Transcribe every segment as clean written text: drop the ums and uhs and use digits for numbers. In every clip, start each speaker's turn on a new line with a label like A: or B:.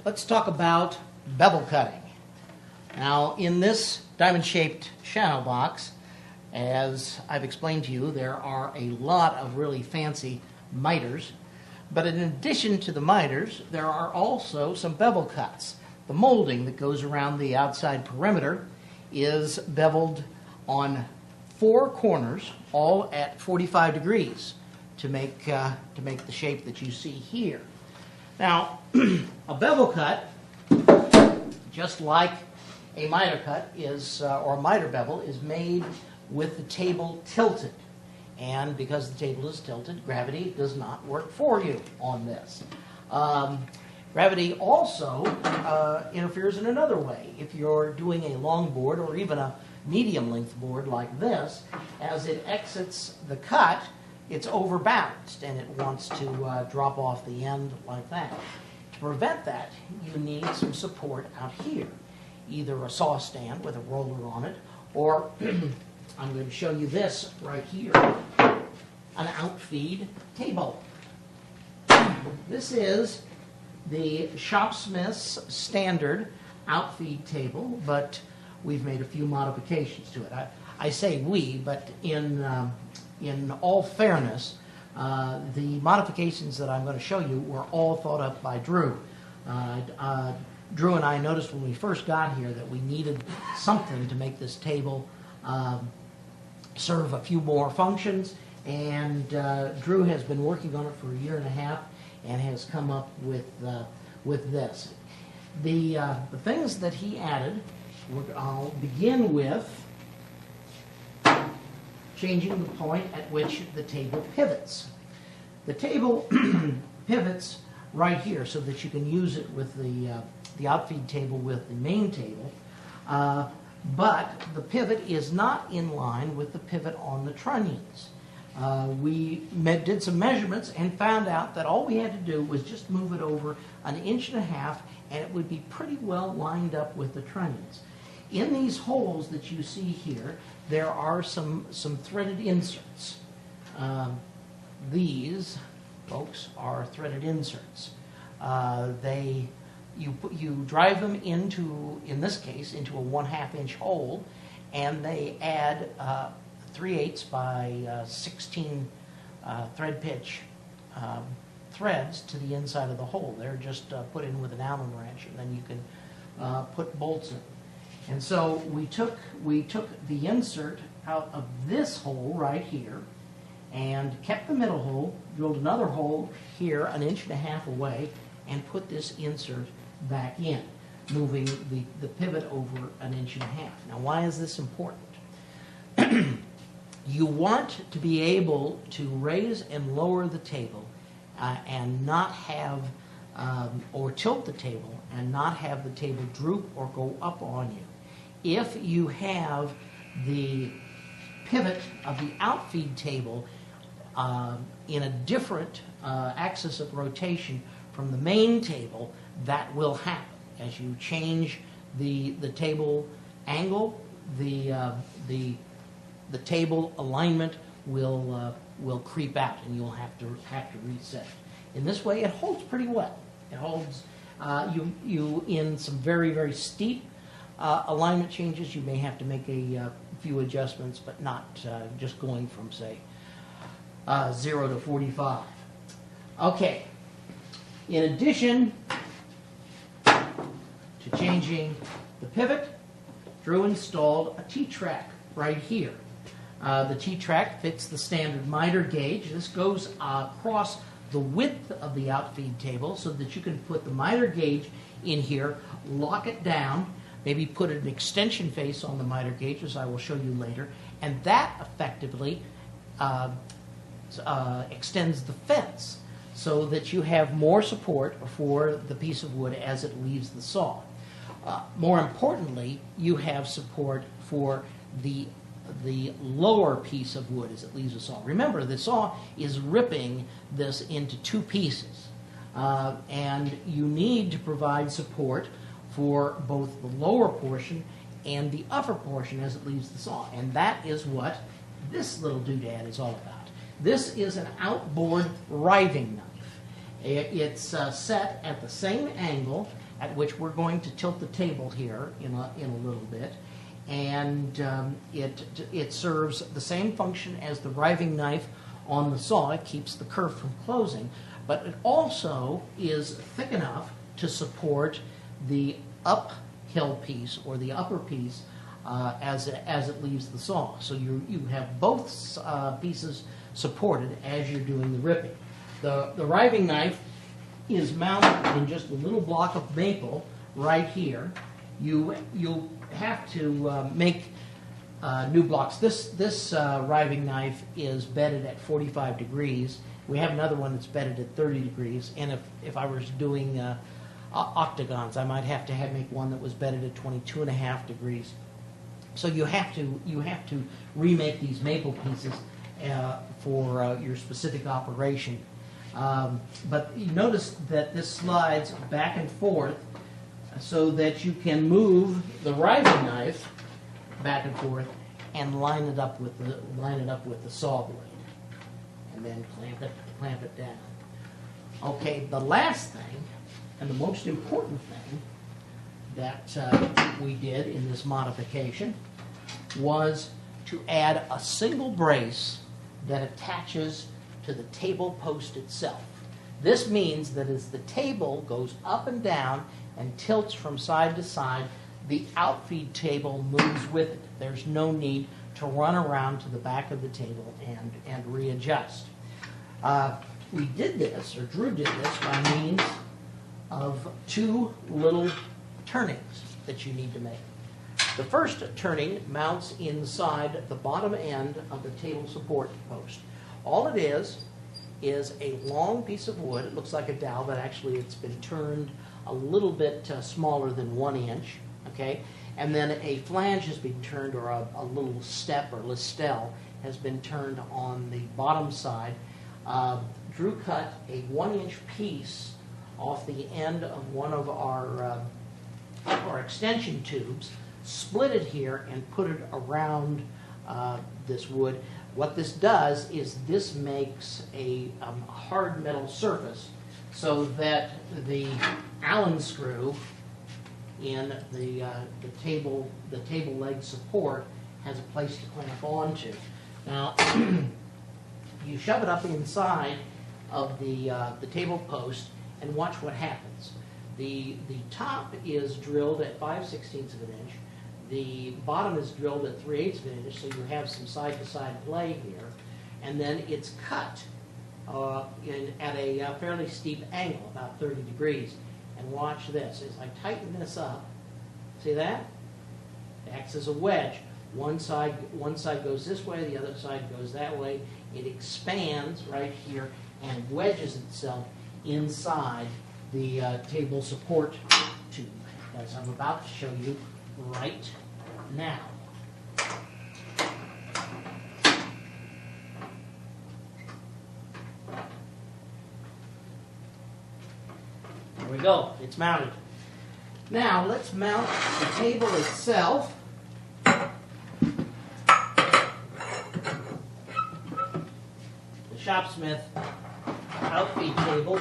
A: Let's talk about bevel cutting. Now, in this diamond-shaped shadow box, as I've explained to you, there are a lot of really fancy miters, but in addition to the miters, there are also some bevel cuts. The molding that goes around the outside perimeter is beveled on 4 corners, all at 45 degrees to make the shape that you see here. Now, a bevel cut, just like a miter cut or a miter bevel, is made with the table tilted. And because the table is tilted, gravity does not work for you on this. Gravity also interferes in another way. If you're doing a long board or even a medium length board like this, as it exits the cut, it's overbalanced and it wants to drop off the end like that. To prevent that, you need some support out here, either a saw stand with a roller on it, or I'm going to show you this right here, an Outfeed table. This is the Shopsmith's standard Outfeed table, but we've made a few modifications to it. I say we, but in all fairness, the modifications that I'm going to show you were all thought up by Drew. Drew and I noticed when we first got here that we needed something to make this table serve a few more functions, and Drew has been working on it for 1.5 years and has come up with this. The things that he added, I'll begin with changing the point at which the table pivots. The table pivots right here so that you can use it with the Outfeed table with the main table, but the pivot is not in line with the pivot on the trunnions. We did some measurements and found out that all we had to do was just move it over 1.5 inches and it would be pretty well lined up with the trunnions. In these holes that you see here, there are some threaded inserts. These, folks, are threaded inserts. You drive them into, in this case, into a 1/2 inch hole, and they add 3/8 by 16 thread pitch threads to the inside of the hole. They're just put in with an Allen wrench, and then you can put bolts in. And so we took the insert out of this hole right here and kept the middle hole, drilled another hole here 1.5 inches away, and put this insert back in, moving the pivot over 1.5 inches. Now, why is this important? You want to be able to raise and lower the table and not have, or tilt the table and not have the table droop or go up on you. If you have the pivot of the Outfeed table in a different axis of rotation from the main table, that will happen. As you change the table angle, the table alignment will creep out, and you'll have to reset. In this way, it holds pretty well. It holds you in some very, very steep alignment changes. You may have to make a few adjustments, but not just going from, say, 0 to 45. Okay. In addition to changing the pivot, Drew installed a T-track right here. The T-track fits the standard miter gauge. This goes across the width of the Outfeed table so that you can put the miter gauge in here, lock it down, maybe put an extension face on the miter gauge, as I will show you later, and that effectively extends the fence so that you have more support for the piece of wood as it leaves the saw. More importantly, you have support for the lower piece of wood as it leaves the saw. Remember, the saw is ripping this into 2 pieces, and you need to provide support for both the lower portion and the upper portion as it leaves the saw, and that is what this little doodad is all about. This is an outboard riving knife. It's set at the same angle at which we're going to tilt the table here in a little bit, and it serves the same function as the riving knife on the saw. It keeps the kerf from closing, but it also is thick enough to support the uphill piece or the upper piece as it leaves the saw. So you have both pieces supported as you're doing the ripping. The riving knife is mounted in just a little block of maple right here. You'll have to make new blocks. This riving knife is bedded at 45 degrees. We have another one that's bedded at 30 degrees. And if I was doing octagons, I might have to make one that was bedded at 22.5 degrees. So you have to remake these maple pieces for your specific operation. But you notice that this slides back and forth so that you can move the riving knife back and forth and line it up with the saw blade, and then clamp it down. Okay, the last thing and the most important thing that we did in this modification was to add a single brace that attaches to the table post itself. This means that as the table goes up and down and tilts from side to side, the outfeed table moves with it. There's no need to run around to the back of the table and readjust. We did this, or Drew did this, by means of two little turnings that you need to make. The first turning mounts inside the bottom end of the table support post. All it is a long piece of wood. It looks like a dowel, but actually it's been turned a little bit smaller than 1 inch. Okay, and then a flange has been turned, or a little step or listelle has been turned on the bottom side. Drew cut a 1-inch piece off the end of one of our extension tubes, split it here, and put it around this wood. What this does is this makes a hard metal surface so that the Allen screw in the table leg support has a place to clamp onto. Now, you shove it up inside of the table post and watch what happens. The top is drilled at 5/16 of an inch. The bottom is drilled at 3/8 of an inch, so you have some side-to-side play here. And then it's cut at a fairly steep angle, about 30 degrees. And watch this. As I tighten this up, see that? It acts as a wedge. One side goes this way, the other side goes that way. It expands right here and wedges itself inside the table support tube, as I'm about to show you right now. There we go. It's mounted. Now let's mount the table itself. The Shopsmith Outfeed table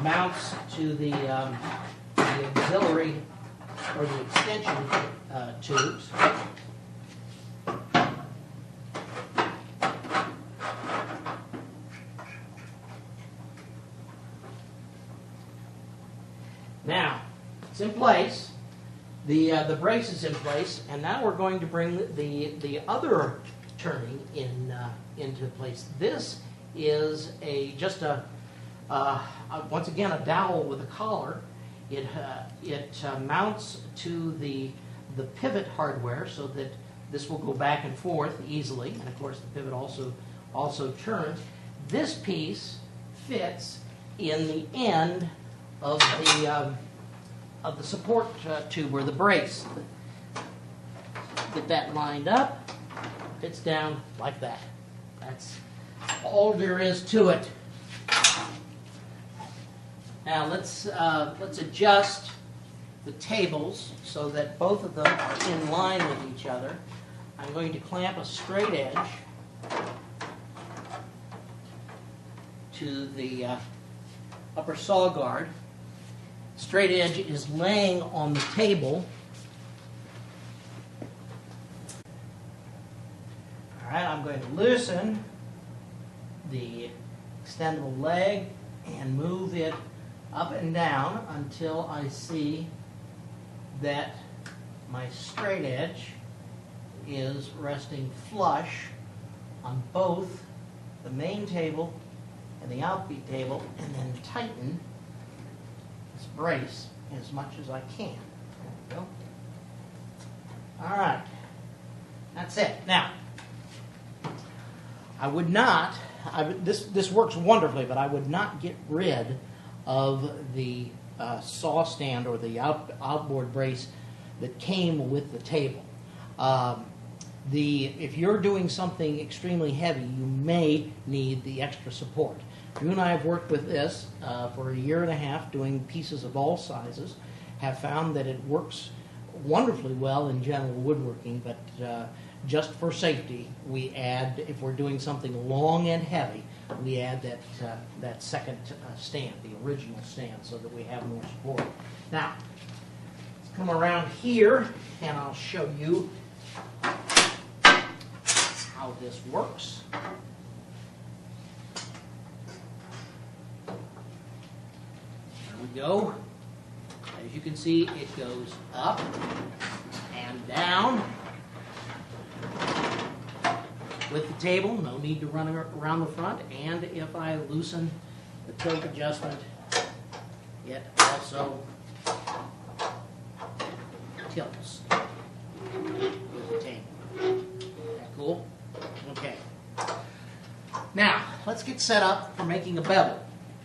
A: mounts to the auxiliary or the extension tubes. Now, it's in place. The brace is in place, and now we're going to bring the other turning into place. This is once again a dowel with a collar. It mounts to the pivot hardware so that this will go back and forth easily, and of course the pivot also turns. This piece fits in the end of the support tube, or the brace. Get that lined up, fits down like that. That's all there is to it. Now let's adjust the tables so that both of them are in line with each other. I'm going to clamp a straight edge to the upper saw guard. Straight edge is laying on the table. All right, I'm going to loosen the extendable leg and move it up and down until I see that my straight edge is resting flush on both the main table and the outfeed table, and then tighten this brace as much as I can. There we go. All right, that's it. Now, I would not, this works wonderfully, but I would not get rid of the saw stand or the outboard brace that came with the table. If you're doing something extremely heavy, you may need the extra support. You and I have worked with this for a year and a half, doing pieces of all sizes, have found that it works wonderfully well in general woodworking, but just for safety, we add, if we're doing something long and heavy, we add that second stand, the original stand, so that we have more support. Now, let's come around here, and I'll show you how this works. There we go. As you can see, it goes up and down with the table. No need to run around the front. And if I loosen the tilt adjustment, it also tilts with the table. Is that cool? Okay. Now, let's get set up for making a bevel.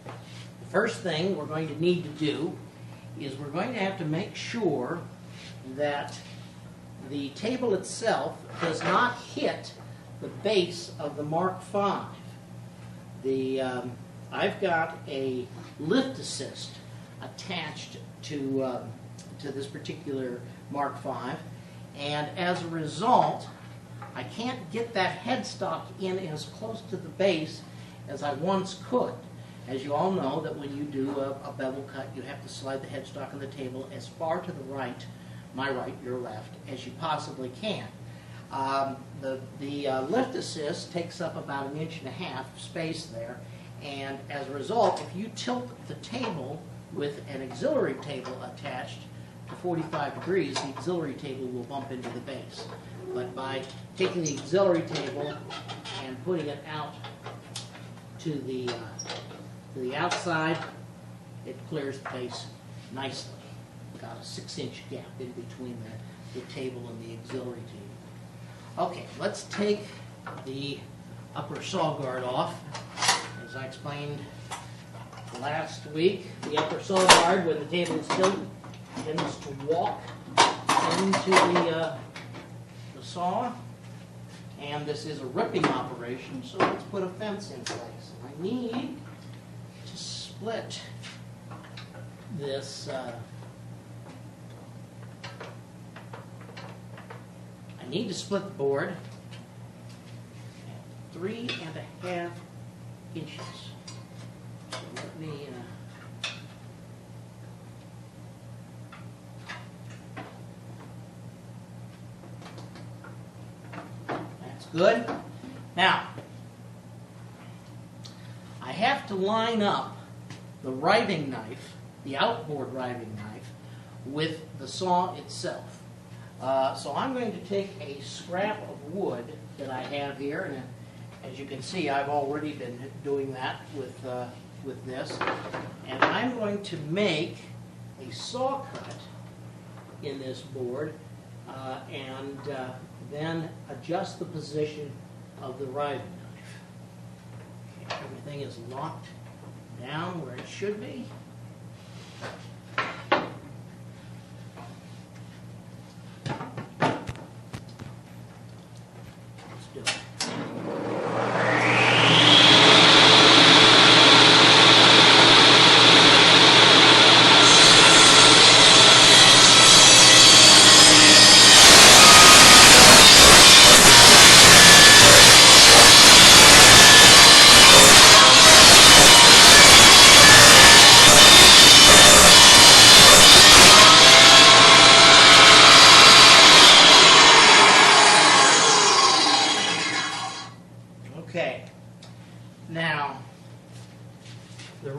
A: The first thing we're going to need to do is we're going to have to make sure that the table itself does not hit the base of the Mark V. I've got a lift assist attached to this particular Mark V, and as a result, I can't get that headstock in as close to the base as I once could. As you all know, that when you do a bevel cut, you have to slide the headstock on the table as far to the right, my right, your left, as you possibly can. The lift assist takes up about 1.5 inches space there, and as a result, if you tilt the table with an auxiliary table attached to 45 degrees, the auxiliary table will bump into the base. But by taking the auxiliary table and putting it out to the outside, it clears the base nicely. Got a 6-inch gap in between the table and the auxiliary table. Okay, let's take the upper saw guard off. As I explained last week, the upper saw guard, when the table is tilted, tends to walk into the saw, and this is a ripping operation, so let's put a fence in place. I need to split this the board at 3.5 inches. So let me that's good. Now, I have to line up the riving knife, the outboard riving knife, with the saw itself. So I'm going to take a scrap of wood that I have here, and as you can see, I've already been doing that with this, and I'm going to make a saw cut in this board, and then adjust the position of the riving knife. Okay, everything is locked down where it should be.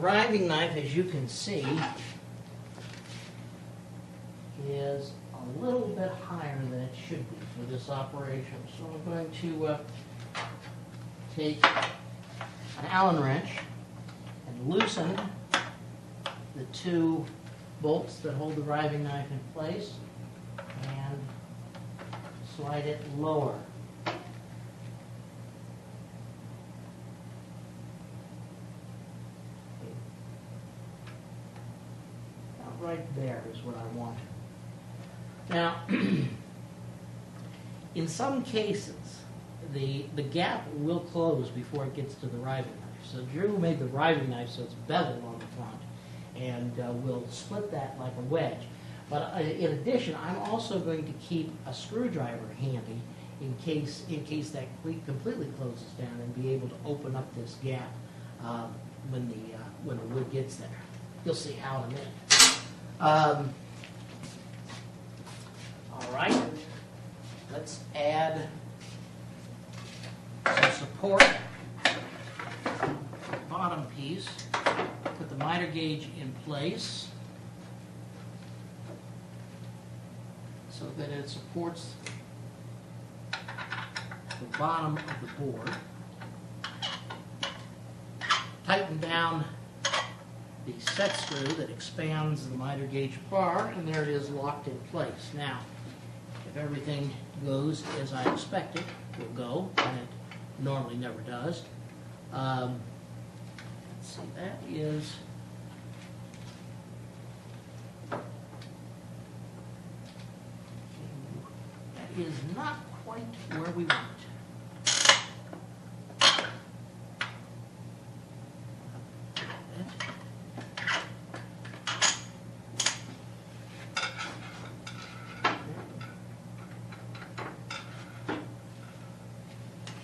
A: riving knife, as you can see, is a little bit higher than it should be for this operation. So I'm going to take an Allen wrench and loosen the two bolts that hold the riving knife in place and slide it lower. About right there is what I want. Now, in some cases, the gap will close before it gets to the riving knife. So Drew made the riving knife so it's beveled on the front, and we'll split that like a wedge. But in addition, I'm also going to keep a screwdriver handy in case that completely closes down, and be able to open up this gap when the wood gets there. You'll see how in a minute. All right, let's add some support to the bottom piece. Put the miter gauge in place so that it supports the bottom of the board. Tighten down the set screw that expands the miter gauge bar, and there it is, locked in place. Now, if everything goes as I expect it will go, and it normally never does. Let's see, that is not quite where we want it.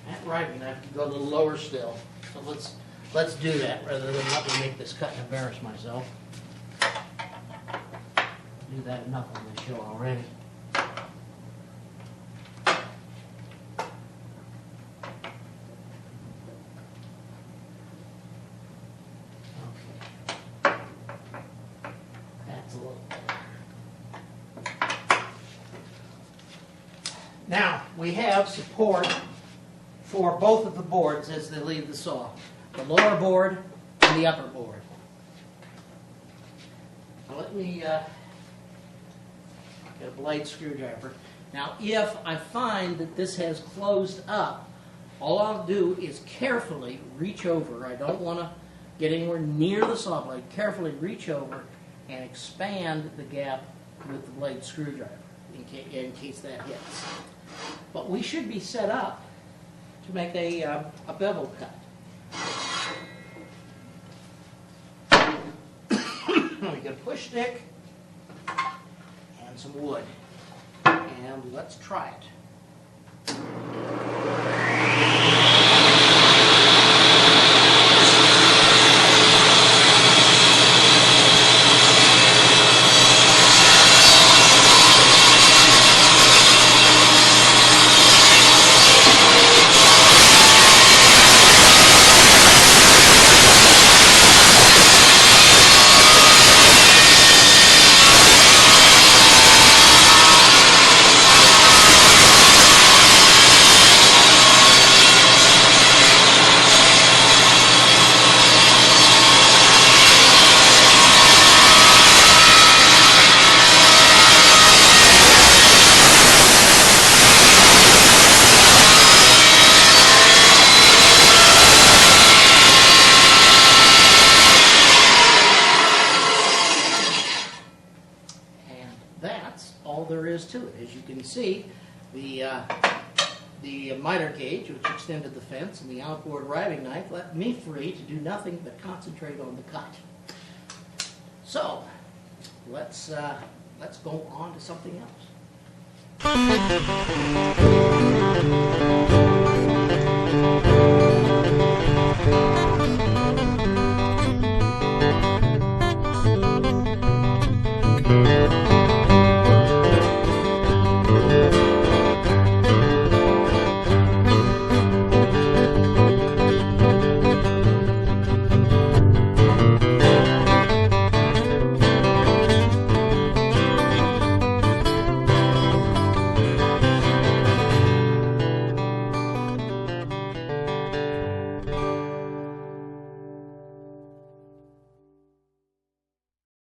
A: That riving knife can go a little lower still, so let's do that rather than let me make this cut and embarrass myself. Do that enough on this show already. Now, we have support for both of the boards as they leave the saw. The lower board and the upper board. Now let me get a blade screwdriver. Now, if I find that this has closed up, all I'll do is carefully reach over. I don't want to get anywhere near the saw blade. Carefully reach over and expand the gap with the blade screwdriver in case that hits. But we should be set up to make a bevel cut. We get a push stick and some wood, and let's try it. All there is to it. As you can see, the miter gauge, which extended the fence, and the outboard riving knife left me free to do nothing but concentrate on the cut. So, let's go on to something else.